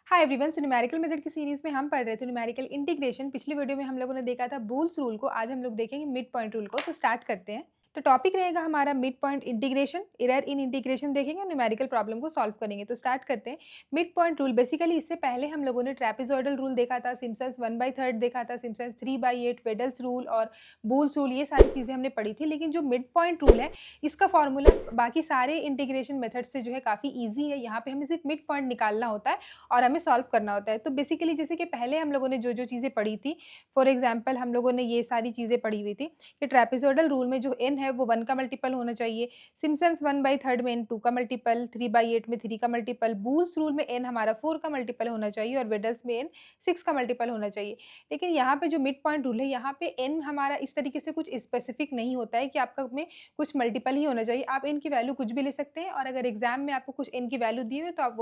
Hi everyone, so numerical method की series में हम पढ़ रहे थे न्यूमेरिकल इंटीग्रेशन। पिछली वीडियो में हम लोगों ने देखा था बूल्स रूल को। आज हम लोग देखेंगे मिड पॉइंट रूल को। तो स्टार्ट करते हैं। तो टॉपिक रहेगा हमारा mid point integration, error in integration देखेंगे और न्यूमेरिकल प्रॉब्लम को सॉल्व करेंगे। तो स्टार्ट करते हैं। मिड पॉइंट रूल बेसिकली इससे पहले हम लोगों ने ट्रेपेजॉइडल रूल देखा था, सिम्पसन्स 1/3 देखा था, सिम्पसन्स 3/8, वेडल्स रूल और बूल्स रूल, ये सारी चीज़ें हमने पढ़ी थी। लेकिन जो मिड पॉइंट रूल है इसका फॉर्मूला बाकी सारे इंटीग्रेशन मेथड से जो है काफ़ी ईजी है। यहाँ पे हमें सिर्फ मिड पॉइंट निकालना होता है और हमें सॉल्व करना होता है। तो बेसिकली जैसे कि पहले हम लोगों ने जो चीज़ें पढ़ी थी, फॉर एग्जांपल हम लोगों ने ये सारी चीज़ें पढ़ी हुई थी कि ट्रेपेजॉइडल रूल में जो n है वो 1 का मल्टीपल होना चाहिए, सिम्पसन्स 1/3 में n 2 का मल्टीपल, 3/8 में 3 का मल्टीपल, बूल्स रूल में n हमारा 4 का मल्टीपल होना चाहिए और वेडल्स में n 6 का मल्टीपल होना चाहिए। लेकिन यहाँ पे जो मिड पॉइंट रूल है, यहाँ पे n हमारा इस तरीके से कुछ स्पेसिफिक नहीं होता है कि आपका में कुछ मल्टीपल ही होना चाहिए। आप n की वैल्यू कुछ भी ले सकते हैं और अगर एग्जाम में आपको कुछ n की वैल्यू दी हुई है तो आप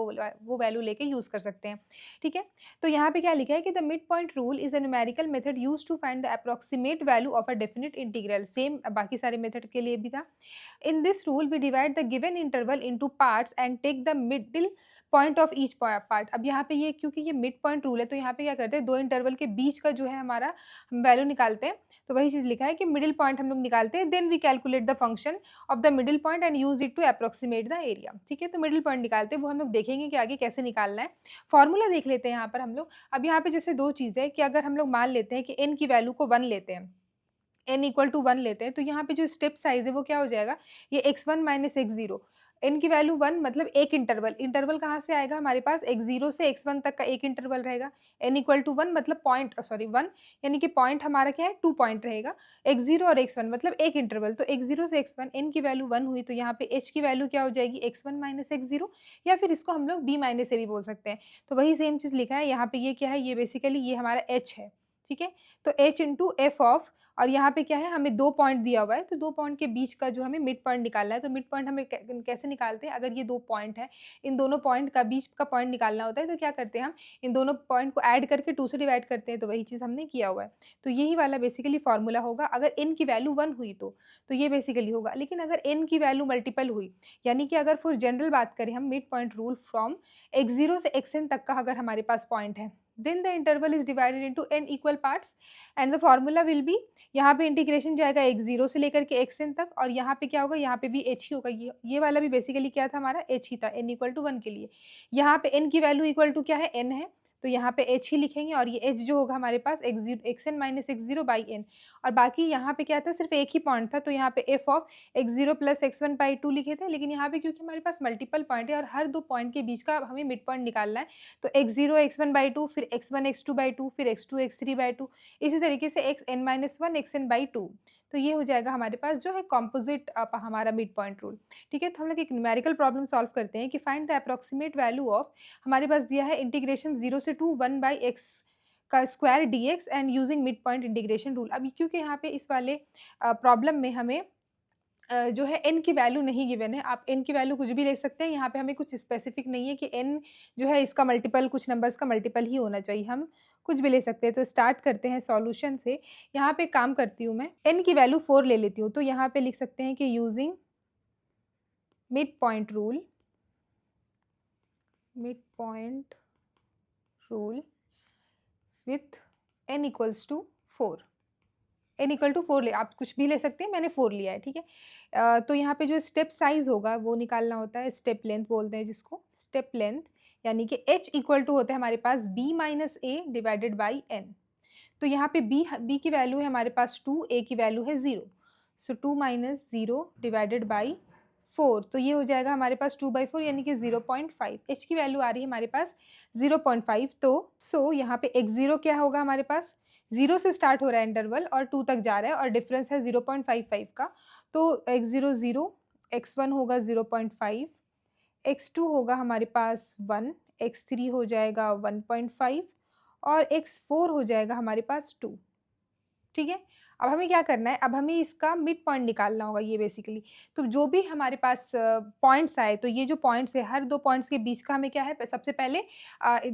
वो वैल्यू लेके यूज़ कर सकते हैं। ठीक है। तो यहाँ पे क्या लिखा है कि the mid point rule is a numerical method used to find the approximate value of a definite integral. Same बाकी सारे मेथड के लिए भी था। In this rule we divide the given interval into parts and take the middle point of each part. अब यहाँ पे ये क्योंकि ये मिड पॉइंट रूल है तो यहाँ पे क्या करते हैं, दो इंटरवल के बीच का जो है हमारा वैल्यू निकालते हैं। तो वही चीज़ लिखा है कि मिडिल पॉइंट हम लोग निकालते हैं, then we calculate the function of the middle point and use it to approximate the area. ठीक है। तो मिडिल पॉइंट निकालते हैं, वो हम लोग देखेंगे कि आगे कैसे निकालना है। फॉर्मूला देख लेते हैं यहाँ पर हम लोग। अब यहाँ पे जैसे दो चीज़ें हैं कि अगर हम लोग मान लेते हैं कि n की वैल्यू को 1 लेते हैं, n इक्वल टू 1 लेते हैं, तो यहाँ पे जो स्टेप साइज़ है वो क्या हो जाएगा, ये x1 माइनस x0। n की वैल्यू 1 मतलब एक इंटरवल, इंटरवल कहाँ से आएगा हमारे पास, x0 से x1 तक का एक इंटरवल रहेगा। n इक्वल टू 1 मतलब पॉइंट सॉरी 1 यानी कि पॉइंट हमारा क्या है, 2 पॉइंट रहेगा। x0 और x1 मतलब एक इंटरवल, तो x0 से x1 n की वैल्यू 1 हुई तो यहाँ पे h की वैल्यू क्या हो जाएगी, x1 माइनस x0, या फिर इसको हम लोग b माइनस a भी बोल सकते हैं। तो वही सेम चीज़ लिखा है यहाँ पे। ये क्या है, ये बेसिकली ये हमारा h है। ठीक है। तो h इंटू एफ ऑफ, और यहाँ पे क्या है, हमें 2 पॉइंट दिया हुआ है, तो 2 पॉइंट के बीच का जो हमें मिड पॉइंट निकालना है। तो मिड पॉइंट हमें कैसे निकालते हैं, अगर ये 2 पॉइंट है, इन दोनों पॉइंट का बीच का पॉइंट निकालना होता है, तो क्या करते हैं हम इन दोनों पॉइंट को ऐड करके 2 से डिवाइड करते हैं। तो वही चीज़ हमने किया हुआ है। तो यही वाला बेसिकली फॉर्मूला होगा। अगर n की वैल्यू 1 हुई तो ये बेसिकली होगा। लेकिन अगर n की वैल्यू मल्टीपल हुई, यानी कि अगर फॉर जनरल बात करें हम, mid point rule from x0 से xn तक का अगर हमारे पास पॉइंट है, then the interval is divided into n equal parts and the formula will be, यहाँ पे इंटीग्रेशन जाएगा x0 से लेकर के xn तक, और यहाँ पे क्या होगा, यहाँ पे भी h ही होगा। ये वाला भी बेसिकली क्या था हमारा, h ही था, n इक्वल टू 1 के लिए। यहाँ पे n की वैल्यू इक्वल टू क्या है, n है, तो यहाँ पे h ही लिखेंगे और ये h जो होगा हमारे पास xn minus x0 by n। और बाकी यहाँ पे क्या था, सिर्फ एक ही पॉइंट था, तो यहाँ पे f of x0 plus x1 by 2 लिखे थे। लेकिन यहाँ पे क्योंकि हमारे पास मल्टीपल पॉइंट है और हर दो पॉइंट के बीच का हमें मिड पॉइंट निकालना है, तो x0 x1/2, फिर x1 x2/2, फिर x2 x3/2, इसी तरीके से xn-1 xn/2। तो ये हो जाएगा हमारे पास जो है कॉम्पोजिट हमारा मिड पॉइंट रूल। ठीक है। तो हम लोग एक न्यूमेरिकल प्रॉब्लम सॉल्व करते हैं कि find the approximate value of, हमारे पास दिया है इंटीग्रेशन 0 से 2 1/x का square dx and using mid point integration rule. अभी क्योंकि यहाँ पे इस वाले प्रॉब्लम में हमें जो है n की वैल्यू नहीं गिवन है, आप n की वैल्यू कुछ भी ले सकते हैं। यहाँ पे हमें कुछ स्पेसिफिक नहीं है कि n जो है इसका मल्टीपल, कुछ नंबर्स का मल्टीपल ही होना चाहिए, हम कुछ भी ले सकते हैं। तो स्टार्ट करते हैं सॉल्यूशन से। यहाँ पे काम करती हूँ मैं, n की वैल्यू 4 ले लेती हूँ। तो यहाँ पे लिख सकते हैं कि using mid point rule, mid point rule with n equals to 4, n equal to 4 ले, आप कुछ भी ले सकते हैं, मैंने 4 लिया है। ठीक है। तो यहाँ पे जो स्टेप साइज़ होगा वो निकालना होता है, स्टेप लेंथ बोलते हैं जिसको, स्टेप लेंथ, यानी कि h इक्वल टू होता है हमारे पास b minus a divided by n। तो यहाँ पे b की वैल्यू है हमारे पास 2, a की वैल्यू है 0, सो 2 माइनस 0 डिवाइडेड बाई 4, तो ये हो जाएगा हमारे पास 2/4 यानी कि 0.5। h की वैल्यू आ रही है हमारे पास 0.5। तो यहाँ पे x0 क्या होगा हमारे पास, 0 से स्टार्ट हो रहा है इंटरवल और 2 तक जा रहा है और डिफरेंस है 0.55 का। तो x0 0, x1 होगा 0.5, x2 होगा हमारे पास 1, x3 हो जाएगा 1.5 और x4 हो जाएगा हमारे पास 2। ठीक है। अब हमें क्या करना है, अब हमें इसका मिड पॉइंट निकालना होगा ये बेसिकली। तो जो भी हमारे पास पॉइंट्स आए, तो ये जो पॉइंट्स है, हर दो पॉइंट्स के बीच का हमें क्या है, सबसे पहले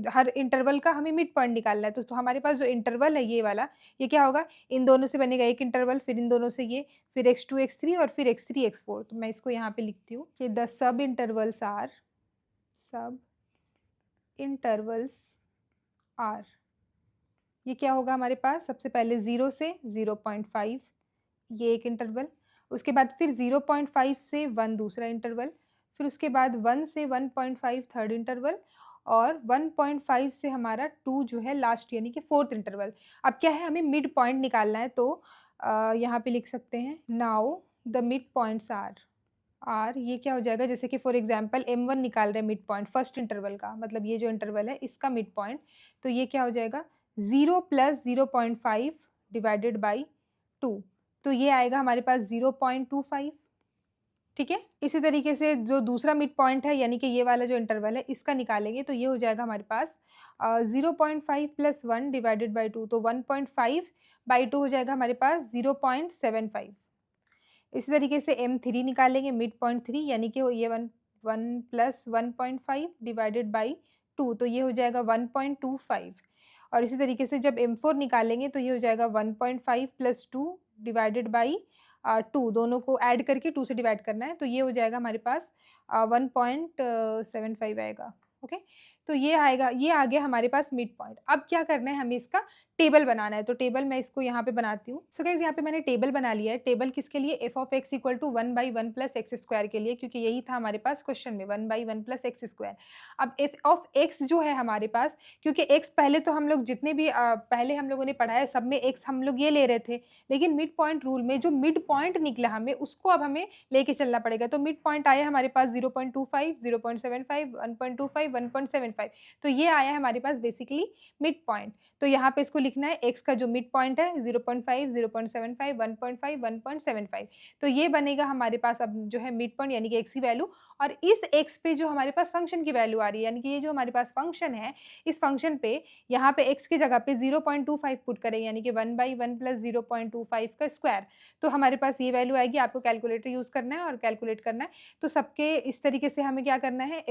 हर इंटरवल का हमें मिड पॉइंट निकालना है। तो हमारे पास जो इंटरवल है ये वाला, ये क्या होगा, इन दोनों से बनेगा एक इंटरवल, फिर इन दोनों से ये, फिर x2 x3 और फिर x3 x4। तो मैं इसको यहाँ पे लिखती हूँ कि द सब इंटरवल्स आर, सब इंटरवल्स आर। ये क्या होगा हमारे पास, सबसे पहले 0 से 0.5 ये एक इंटरवल, उसके बाद फिर 0.5 से 1 दूसरा इंटरवल, फिर उसके बाद 1 से 1.5 थर्ड इंटरवल, और 1.5 से हमारा 2 जो है लास्ट यानी कि फोर्थ इंटरवल। अब क्या है, हमें मिड पॉइंट निकालना है, तो यहाँ पे लिख सकते हैं now the mid points are ये क्या हो जाएगा, जैसे कि फॉर एग्जांपल m1 निकाल रहे हैं मिड पॉइंट फर्स्ट इंटरवल का, मतलब ये जो इंटरवल है इसका मिड पॉइंट, तो ये क्या हो जाएगा 0 + 0.5 डिवाइडेड बाई 2, तो ये आएगा हमारे पास 0.25। ठीक है, इसी तरीके से जो दूसरा मिड पॉइंट है यानी कि ये वाला जो इंटरवल है इसका निकालेंगे, तो ये हो जाएगा हमारे पास 0.5 + 1 डिवाइडेड बाई 2, तो 1.5/2 हो जाएगा हमारे पास 0.75। इसी तरीके से m3 निकालेंगे मिड पॉइंट 3 यानी कि ये 1 + 1.5 डिवाइडेड बाई 2, तो ये हो जाएगा 1.25। और इसी तरीके से जब m4 निकालेंगे तो ये हो जाएगा 1.5 + 2 डिवाइडेड बाई 2, दोनों को ऐड करके 2 से डिवाइड करना है, तो ये हो जाएगा हमारे पास 1.75 आएगा। ओके, तो ये आएगा, ये आ गया हमारे पास मिड पॉइंट। अब क्या करना है, हमें इसका टेबल बनाना है, तो टेबल मैं इसको यहाँ पे बनाती हूँ। सो गाइस यहाँ पे मैंने टेबल बना लिया है। टेबल किसके लिए, f(x) = 1/1 + x² के लिए, क्योंकि यही था हमारे पास क्वेश्चन में 1/1 + x²। अब f(x) जो है हमारे पास, क्योंकि x पहले तो हम लोग जितने भी पहले हम लोगों ने पढ़ा है सब में x हम लोग ये ले रहे थे, लेकिन मिड पॉइंट रूल में जो मिड पॉइंट निकला हमें उसको अब हमें लेके चलना पड़ेगा। तो मिड पॉइंट आया हमारे पास 0.25, 0.75, 1.25, 1.75, तो ये आया है हमारे पास बेसिकली मिड पॉइंट। तो यहाँ पे इसको लिखना है x का जो मिड पॉइंट है 0.5, 0.75, 1.5, 1.75, तो ये बनेगा हमारे पास अब जो है मिड पॉइंट यानी कि x की वैल्यू। और इस x पे जो हमारे पास फंक्शन की वैल्यू आ रही है, यानी कि ये जो हमारे पास फंक्शन है, इस फंक्शन पे यहाँ पे x की जगह पे 0.25 पुट करेंगे, यानी कि 1/1 + 0.25 का स्क्वायर, तो हमारे पास ये वैल्यू आएगी। आपको कैलकुलेटर यूज़ करना है और कैलकुलेट करना है, तो सबके इस तरीके से हमें क्या करना है,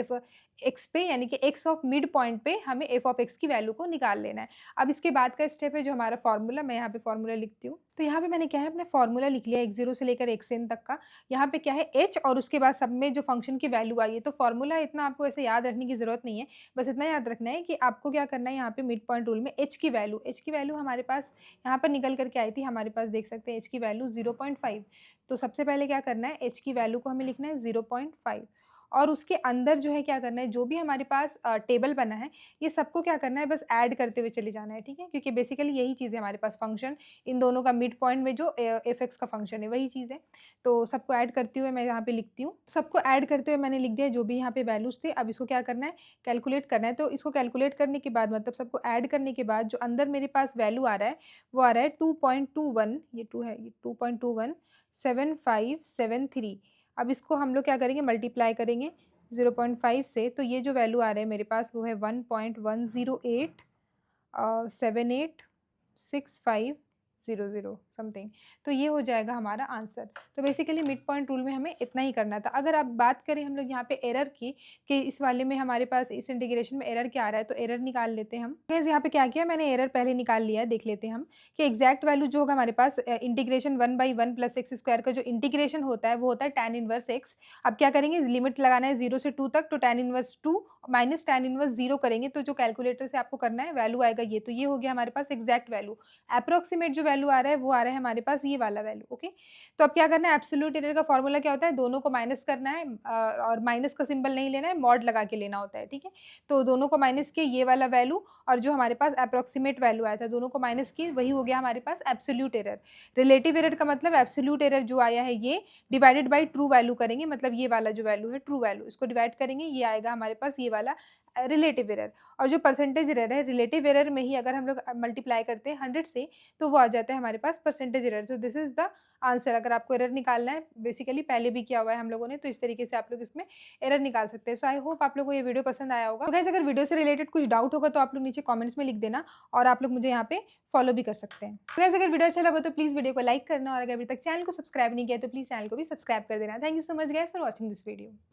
x पे यानी कि x ऑफ मिड पॉइंट पे हमें f(x) की वैल्यू को निकाल लेना है। अब इसके बाद का स्टेप है जो हमारा फार्मूला, मैं यहाँ पे फार्मूला लिखती हूँ। तो यहाँ पे मैंने क्या है, अपना फार्मूला लिख लिया x0 से लेकर xn तक का। यहाँ पे क्या है h, और उसके बाद सब में जो फंक्शन की वैल्यू आई है, तो फार्मूला इतना आपको ऐसे याद रखने की जरूरत नहीं है, बस इतना याद रखना है कि आपको क्या करना है, यहाँ पे मिड पॉइंट रूल में h की वैल्यू हमारे पास यहाँ पर निकल करके आई थी, हमारे पास देख सकते हैं h की वैल्यू 0.5। तो सबसे पहले क्या करना है, h की वैल्यू को हमें लिखना है 0.5, और उसके अंदर जो है क्या करना है, जो भी हमारे पास टेबल बना है ये सबको क्या करना है, बस ऐड करते हुए चले जाना है। ठीक है, क्योंकि बेसिकली यही चीज़ है हमारे पास, फंक्शन इन दोनों का मिड पॉइंट में जो f(x) का फंक्शन है वही चीज़ है। तो सबको ऐड करते हुए मैं यहाँ पे लिखती हूँ, सबको ऐड करते हुए मैंने लिख दिया जो भी यहाँ पे वैल्यूज़ थे। अब इसको क्या करना है, कैलकुलेट करना है। तो इसको कैलकुलेट करने के बाद, मतलब सबको ऐड करने के बाद जो अंदर मेरे पास वैल्यू आ रहा है वो आ रहा है 2.21, ये 2 है, ये 2.217573। अब इसको हम लोग क्या करेंगे, मल्टीप्लाई करेंगे 0.5 से, तो ये जो वैल्यू आ रहे हैं मेरे पास वो है 1.108786500 समथिंग, तो ये हो जाएगा हमारा आंसर। तो बेसिकली मिड पॉइंट रूल में हमें इतना ही करना था। अगर आप बात करें हम लोग यहाँ पे एरर की, कि इस वाले में हमारे पास इस इंटीग्रेशन में एरर क्या आ रहा है, तो एरर निकाल लेते हैं हम। गाइस यहाँ पे क्या किया, मैंने एरर पहले निकाल लिया है, देख लेते हैं हम कि एग्जैक्ट वैल्यू जो होगा हमारे पास इंटीग्रेशन 1/1 + x² का जो इंटीग्रेशन होता है वो होता है tan इनवर्स x। अब क्या करेंगे, लिमिट लगाना है 0 से 2 तक, तो tan inverse 2 minus tan inverse 0 करेंगे, तो जो कैलकुलेटर से आपको करना है वैल्यू आएगा ये, तो ये हो गया हमारे पास एग्जैक्ट वैल्यू। अप्रोक्सीमेट जो वैल्यू आ रहा है वो आ रहा है हमारे पास ये वाला वैल्यू। ओके, तो अब क्या करना है, एब्सोल्यूट एरर का फॉर्मूला क्या होता है, दोनों को माइनस करना है, और माइनस का सिंबल नहीं लेना है, मॉड लगा के लेना होता है। ठीक है, तो दोनों को माइनस किए, ये वाला वैल्यू और जो हमारे पास अप्रोक्सीमेट वैल्यू आया था दोनों को माइनस किए, वही हो गया हमारे पास एब्सोल्यूट एरर। रिलेटिव एरर का मतलब एब्सोल्यूट एरर जो आया है ये डिवाइडेड बाई ट्रू वैल्यू करेंगे, मतलब ये वाला जो वैल्यू है ट्रू वैल्यू, इसको डिवाइड करेंगे, ये आएगा हमारे पास ये वाला रिलेटिव एरर। और जो परसेंटेज एरर है, रिलेटिव एरर में ही अगर हम लोग मल्टीप्लाई करते हैं 100 से, तो वो आ जाता है हमारे पास percentage error. So this is the answer. अगर आपको एरर निकालना है, बेसिकली पहले भी किया हुआ है हम लोगों ने, तो इस तरीके से आप लोग इसमें एरर निकाल सकते हैं। सो आई होप आप लोगों को ये वीडियो पसंद आया होगा। तो गाइस अगर वीडियो से रिलेटेड कुछ डाउट होगा तो आप लोग नीचे कमेंट्स में लिख देना, और आप लोग मुझे यहाँ पे फॉलो भी कर सकते हैं। तो गाइस अगर वीडियो अच्छा लगा तो प्लीज़ वीडियो को लाइक करना, और अगर अभी तक चैनल को सब्सक्राइब नहीं किया तो प्लीज़ चैनल को भी सब्सक्राइब कर देना। Thank you so much guys for watching this video.